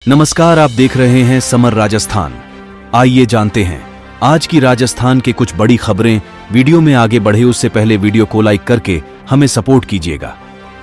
नमस्कार, आप देख रहे हैं समर राजस्थान। आइए जानते हैं आज की राजस्थान के कुछ बड़ी खबरें। वीडियो में आगे बढ़े उससे पहले वीडियो को लाइक करके हमें सपोर्ट कीजिएगा।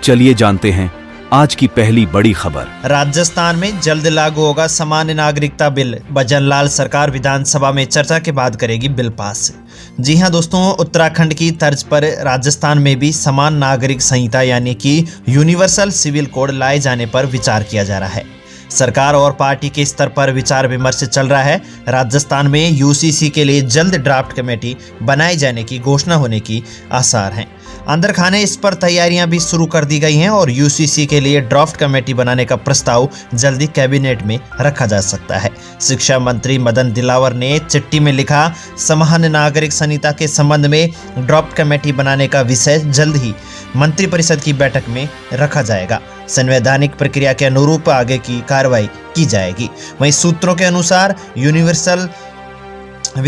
चलिए जानते हैं आज की पहली बड़ी खबर। राजस्थान में जल्द लागू होगा सामान्य नागरिकता बिल। भजन लाल सरकार विधानसभा में चर्चा के बाद करेगी बिल पास। जी हां दोस्तों, उत्तराखंड की तर्ज पर राजस्थान में भी समान नागरिक संहिता यानी कि यूनिवर्सल सिविल कोड लाए जाने पर विचार किया जा रहा है। सरकार और पार्टी के स्तर पर विचार विमर्श चल रहा है। राजस्थान में यूसीसी के लिए जल्द ड्राफ्ट कमेटी बनाए जाने की घोषणा होने की आसार हैं। अंदर खाने इस पर तैयारियां भी शुरू कर दी गई हैं और यूसीसी के लिए ड्राफ्ट कमेटी बनाने का प्रस्ताव जल्दी कैबिनेट में रखा जा सकता है। शिक्षा मंत्री मदन दिलावर ने चिट्ठी में लिखा, सामान्य नागरिक संहिता के संबंध में ड्राफ्ट कमेटी बनाने का विषय जल्द ही मंत्रिपरिषद की बैठक में रखा जाएगा। संवैधानिक प्रक्रिया के अनुरूप आगे की कार्रवाई की जाएगी। वहीं सूत्रों के अनुसार यूनिवर्सल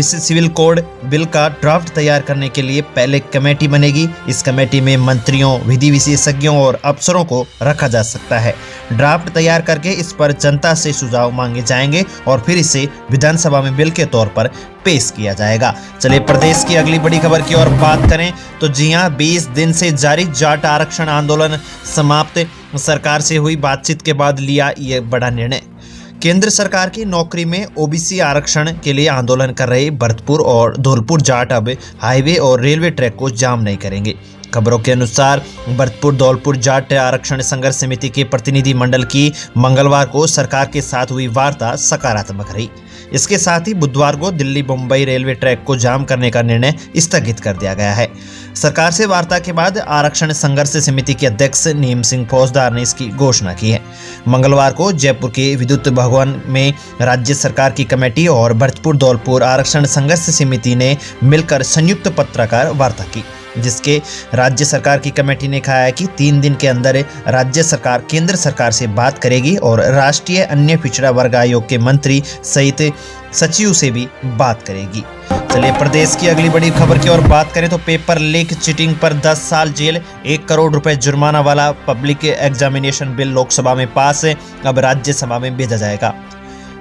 सिविल कोड बिल का ड्राफ्ट तैयार करने के लिए पहले कमेटी बनेगी। इस कमेटी में मंत्रियों, विधि विशेषज्ञों और अफसरों को रखा जा सकता है। ड्राफ्ट तैयार करके इस पर जनता से सुझाव मांगे जाएंगे और फिर इसे विधानसभा में बिल के तौर पर पेश किया जाएगा। चलिए प्रदेश की अगली बड़ी खबर की ओर बात करें तो जी हां, 20 दिन से जारी जाट आरक्षण आंदोलन समाप्त। सरकार से हुई बातचीत के बाद लिया ये बड़ा निर्णय। केंद्र सरकार की नौकरी में ओबीसी आरक्षण के लिए आंदोलन कर रहे भरतपुर और धौलपुर जाट अब हाईवे और रेलवे ट्रैक को जाम नहीं करेंगे। खबरों के अनुसार भरतपुर धौलपुर जाट आरक्षण संघर्ष समिति के प्रतिनिधि मंडल की मंगलवार को सरकार के साथ हुई वार्ता सकारात्मक रही। इसके साथ ही बुधवार को दिल्ली मुंबई रेलवे ट्रैक को जाम करने का निर्णय स्थगित कर दिया गया है। सरकार से वार्ता के बाद आरक्षण संघर्ष समिति के अध्यक्ष नीम सिंह फौजदार ने इसकी घोषणा की है। मंगलवार को जयपुर के विद्युत भवन में राज्य सरकार की कमेटी और भरतपुर धौलपुर आरक्षण संघर्ष समिति ने मिलकर संयुक्त पत्रकार वार्ता की, जिसके राज्य सरकार की कमेटी ने कहा है कि 3 दिन के अंदर राज्य सरकार केंद्र सरकार से बात करेगी और राष्ट्रीय अन्य पिछड़ा वर्ग आयोग के मंत्री सहित सचिव से भी बात करेगी। चलिए प्रदेश की अगली बड़ी खबर की ओर बात करें तो पेपर लीक चीटिंग पर 10 साल जेल, 1 करोड़ रुपए जुर्माना वाला पब्लिक एग्जामिनेशन बिल लोकसभा में पास है। अब राज्यसभा में भेजा जाएगा।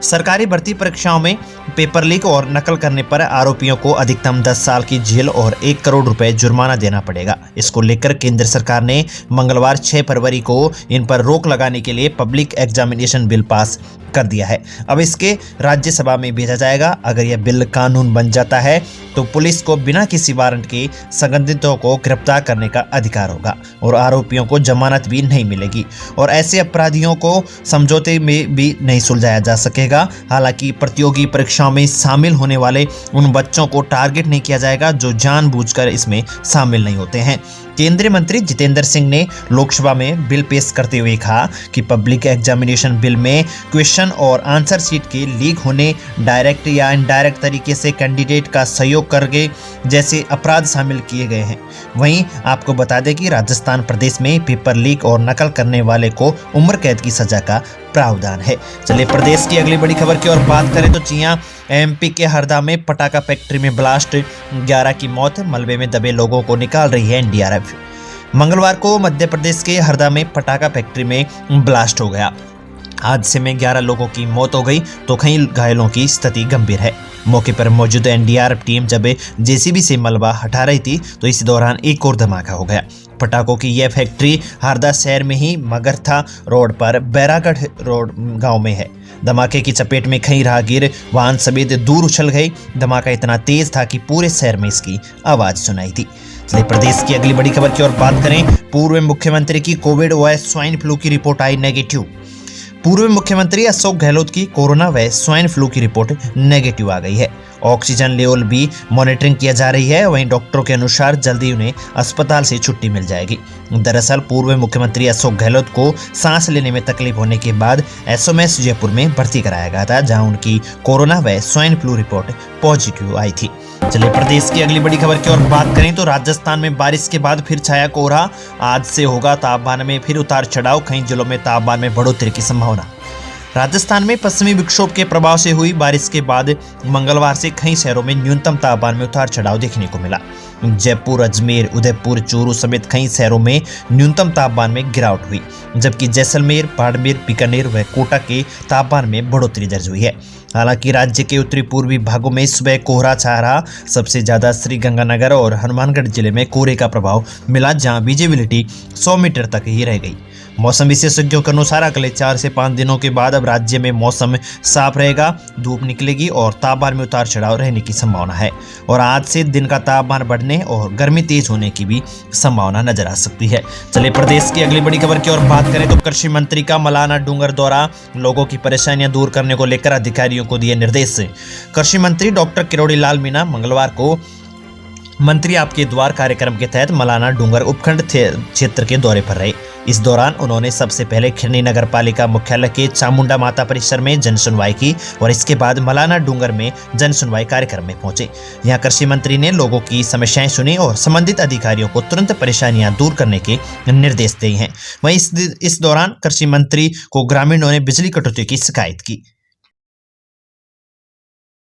सरकारी भर्ती परीक्षाओं में पेपर लीक और नकल करने पर आरोपियों को अधिकतम 10 साल की जेल और 1 करोड़ रुपए जुर्माना देना पड़ेगा। इसको लेकर केंद्र सरकार ने मंगलवार 6 फरवरी को इन पर रोक लगाने के लिए पब्लिक एग्जामिनेशन बिल पास कर दिया है। अब इसके राज्यसभा में भेजा जाएगा। अगर यह बिल कानून बन जाता है तो पुलिस को बिना किसी वारंट के संबंधितों को गिरफ्तार करने का अधिकार होगा और आरोपियों को जमानत भी नहीं मिलेगी और ऐसे अपराधियों को समझौते में भी नहीं सुलझाया जा सकेगा। हालांकि प्रतियोगी परीक्षाओं में शामिल होने वाले उन बच्चों को टारगेट नहीं किया जाएगा जो जानबूझकर इसमें शामिल नहीं होते हैं। केंद्रीय मंत्री जितेंद्र सिंह ने लोकसभा में बिल पेश करते हुए कहा कि पब्लिक एग्जामिनेशन बिल में क्वेश्चन और आंसर शीट के लीक होने, डायरेक्ट या इनडायरेक्ट तरीके से कैंडिडेट का सहयोग करके जैसे अपराध शामिल किए गए हैं। वहीं आपको बता दें कि राजस्थान प्रदेश में पेपर लीक और नकल करने वाले को उम्र कैद की सजा का प्रावधान है। चलिए प्रदेश की अगली बड़ी खबर की ओर बात करें तो जी हां, एमपी के हरदा में पटाखा फैक्ट्री में ब्लास्ट, 11 की मौत, मलबे में दबे लोगों को निकाल रही है एनडीआरएफ। मंगलवार को मध्य प्रदेश के हरदा में पटाखा फैक्ट्री में ब्लास्ट हो गया। हादसे में 11 लोगों की मौत हो गई तो कई घायलों की स्थिति गंभीर है। मौके पर मौजूद एनडीआरएफ टीम जब जेसीबी से मलबा हटा रही थी तो इसी दौरान एक और धमाका हो गया। पटाखों की यह फैक्ट्री हरदा शहर में ही मगरथा रोड पर बैरागढ़ रोड गांव में है। धमाके की चपेट में कई राहगीर वाहन समेत दूर उछल गए। धमाका इतना तेज था कि पूरे शहर में इसकी आवाज सुनाई थी। चलिए प्रदेश की अगली बड़ी खबर की ओर बात करें। पूर्व मुख्यमंत्री की कोविड व स्वाइन फ्लू की रिपोर्ट आई नेगेटिव। पूर्व मुख्यमंत्री अशोक गहलोत की कोरोना व स्वाइन फ्लू की रिपोर्ट नेगेटिव आ गई है। ऑक्सीजन लेवल भी मॉनिटरिंग किया जा रही है। वहीं डॉक्टरों के अनुसार जल्दी उन्हें अस्पताल से छुट्टी मिल जाएगी। दरअसल पूर्व मुख्यमंत्री अशोक गहलोत को सांस लेने में तकलीफ होने के बाद एसओएमएस जयपुर में भर्ती कराया गया था, जहां उनकी कोरोना व स्वाइन फ्लू रिपोर्ट पॉजिटिव आई थी। चलिए प्रदेश की अगली बड़ी खबर की ओर बात करें तो राजस्थान में बारिश के बाद फिर छाया कोहरा। आज से होगा तापमान में फिर उतार चढ़ाव, कई जिलों में तापमान में बढ़ोतरी की संभावना। राजस्थान में पश्चिमी विक्षोभ के प्रभाव से हुई बारिश के बाद मंगलवार से कई शहरों में न्यूनतम तापमान में उतार चढ़ाव देखने को मिला। जयपुर, अजमेर, उदयपुर, चूरू समेत कई शहरों में न्यूनतम तापमान में गिरावट हुई, जबकि जैसलमेर, बाड़मेर, बीकानेर व कोटा के तापमान में बढ़ोतरी दर्ज हुई है। हालांकि राज्य के उत्तरी पूर्वी भागों में सुबह कोहरा छा रहा। सबसे ज्यादा श्रीगंगानगर और हनुमानगढ़ जिले में कोहरे का प्रभाव मिला, जहां विजिबिलिटी 100 मीटर तक ही रह गई। मौसम विशेषज्ञों के अनुसार अगले 4 से 5 दिनों के बाद अब राज्य में मौसम साफ रहेगा, धूप निकलेगी और तापमान में उतार चढ़ाव रहने की संभावना है। और आज से दिन का तापमान बढ़ने और गर्मी तेज होने की भी संभावना नजर आ सकती है। चलिए प्रदेश की अगली बड़ी खबर की ओर बात करें तो कृषि मंत्री का मलाना डूंगर दौरा, लोगों की परेशानियां दूर करने को लेकर अधिकारियों को दिए निर्देश। कृषि मंत्री डॉक्टर किरोड़ी लाल मीणा मंगलवार को मंत्री आपके द्वार कार्यक्रम के तहत मलाना डूंगर उपखंड क्षेत्र के दौरे पर रहे। इस दौरान उन्होंने सबसे पहले खिरनी नगर पालिका मुख्यालय के चामुंडा माता परिसर में जन सुनवाई की और इसके बाद मलाना डूंगर में जन सुनवाई कार्यक्रम में पहुंचे। यहां कृषि मंत्री ने लोगों की समस्याएं सुनी और संबंधित अधिकारियों को तुरंत परेशानियां दूर करने के निर्देश दिए हैं। वहीं इस दौरान कृषि मंत्री को ग्रामीणों ने बिजली कटौती की शिकायत की।